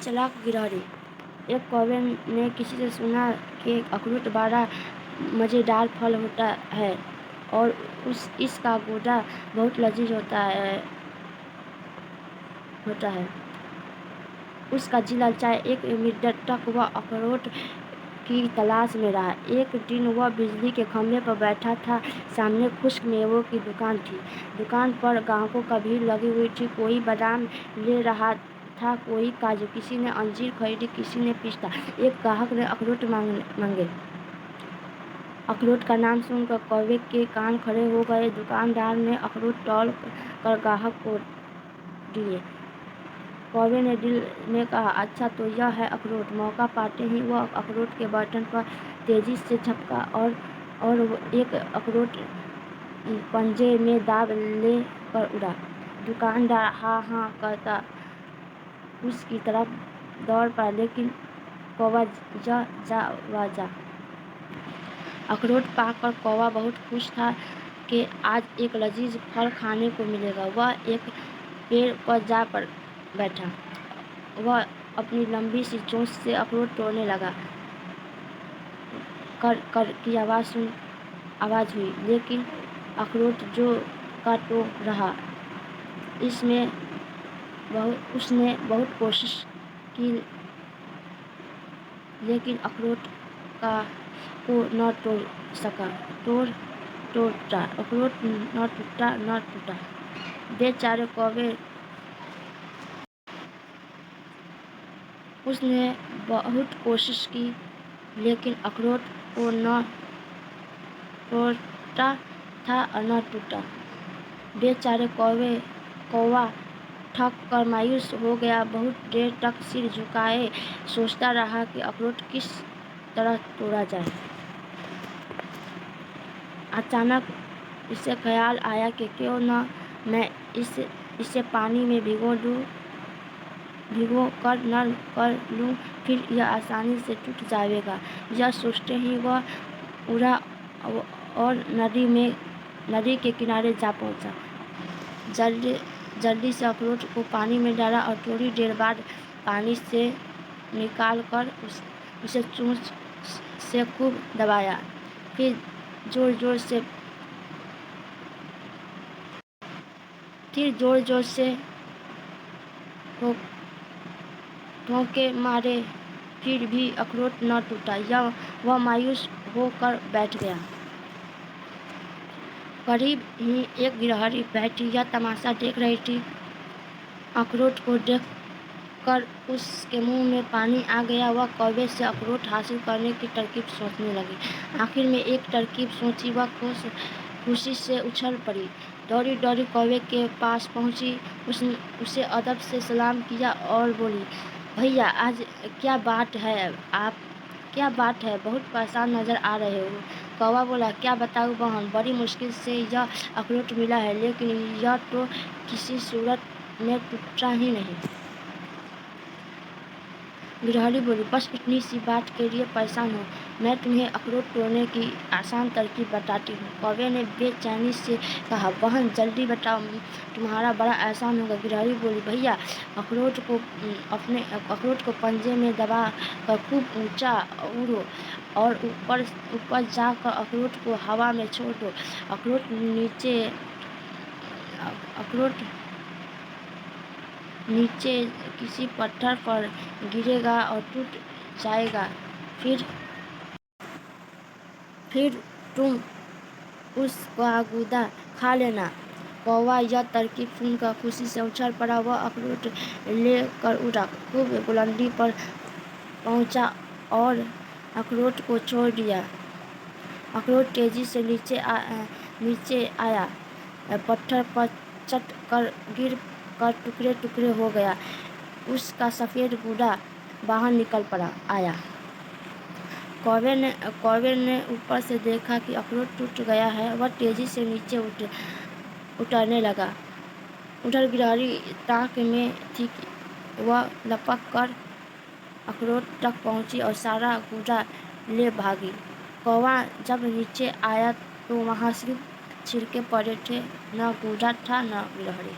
चालाक गिलहरी। एक कौवे ने किसी से सुना कि अखरोट बड़ा मज़ेदार फल होता है और इसका गूदा बहुत लजीज होता है। उसका जी ललचाया। एक मिनट तक वह अखरोट की तलाश में रहा। एक दिन वह बिजली के खंभे पर बैठा था। सामने खुश्क मेवों की दुकान थी। दुकान पर ग्राहकों की भीड़ लगी हुई थी। कोई बादाम ले रहा था, कोई काजू, किसी ने अंजीर खरीदी, किसी ने पिस्ता। एक ग्राहक ने अखरोट मांगे। अखरोट का नाम सुनकर कौवे के कान खड़े हो गए। दुकानदार ने अखरोट तौल कर ग्राहक को दिए। कौवे ने दिल में कहा, अच्छा तो यह है अखरोट। मौका पाते ही वह अखरोट के बर्तन पर तेजी से झपका और एक अखरोट पंजे में दाब ले कर उड़ा। दुकानदार हाँ हाँ कहता उसकी तरफ दौड़ पड़ा, लेकिन कौवा जा अखरोट पाकर कौवा बहुत खुश था कि आज एक लजीज फल खाने को मिलेगा। वह एक पेड़ पर जा बैठा। वह अपनी लंबी सी चोंच से अखरोट तोड़ने लगा। कर कर की आवाज़ हुई, लेकिन अखरोट जो का तो रहा। उसने बहुत कोशिश की, लेकिन अखरोट को न तोड़ सका। अखरोट न टूटा। बेचारे कौवे। उसने बहुत कोशिश की, लेकिन अखरोट को न तोड़ता था और न टूटा। बेचारे कौवा थक कर मायूस हो गया। बहुत देर तक सिर झुकाए सोचता रहा कि अखरोट किस तरह तोड़ा जाए। अचानक उसे ख्याल आया कि क्यों न मैं इसे पानी में भिगो कर नरम कर लूँ, फिर यह आसानी से टूट जाएगा। यह सोचते ही वह उड़ा और नदी के किनारे जा पहुँचा। जल्दी से अखरोट को पानी में डाला और थोड़ी देर बाद पानी से निकाल कर उसे चोंच से खूब दबाया। फिर जोर से ठोके मारे, फिर भी अखरोट न टूटा। वह मायूस होकर बैठ गया। करीब ही एक गिलहरी बैठी यह तमाशा देख रही थी। अखरोट को देखकर उसके मुंह में पानी आ गया। वह कौवे से अखरोट हासिल करने की तरकीब सोचने लगी। आखिर में एक तरकीब सोची। वह खुशी से उछल पड़ी। दौड़ी कौवे के पास पहुंची। उसे अदब से सलाम किया और बोली, भैया आज क्या बात है, बहुत परेशान नजर आ रहे हो। कौवा बोला, क्या बताऊं बहन, बड़ी मुश्किल से यह अखरोट मिला है, लेकिन यह तो किसी सूरत में टूटा ही नहीं। गिलहरी बोली, बस इतनी सी बात के लिए परेशान हो। मैं तुम्हें अखरोट तोड़ने की आसान तरकीब बताती हूँ। कौवे ने बेचैनी से कहा, बहन जल्दी बताओ, तुम्हारा बड़ा एहसान होगा। गिलहरी बोली, भैया अखरोट को पंजे में दबा कर खूब ऊंचा उड़ो और ऊपर जाकर अखरोट को हवा में छोड़ दो। अखरोट नीचे किसी पत्थर पर गिरेगा और टूट जाएगा। फिर तुम उसका गूदा खा लेना। कौवा यह तरकीब सुनकर खुशी से उछल पड़ा। वह अखरोट ले कर उड़ा, खूब बुलंदी पर पहुंचा और अखरोट को छोड़ दिया। अखरोट तेजी से नीचे आया, पत्थर पर चट कर गिर कर टुकड़े टुकड़े हो गया। उसका सफ़ेद गूदा बाहर निकल आया। कौवे ने ऊपर से देखा कि अखरोट टूट गया है। वह तेजी से नीचे उतरने लगा। उधर गिलहरी ताक में थी। वह लपक कर अखरोट तक पहुंची और सारा गूदा ले भागी। कौवा जब नीचे आया तो वहाँ सिर्फ छिलके पड़े थे, न गूदा था न गिलहरी।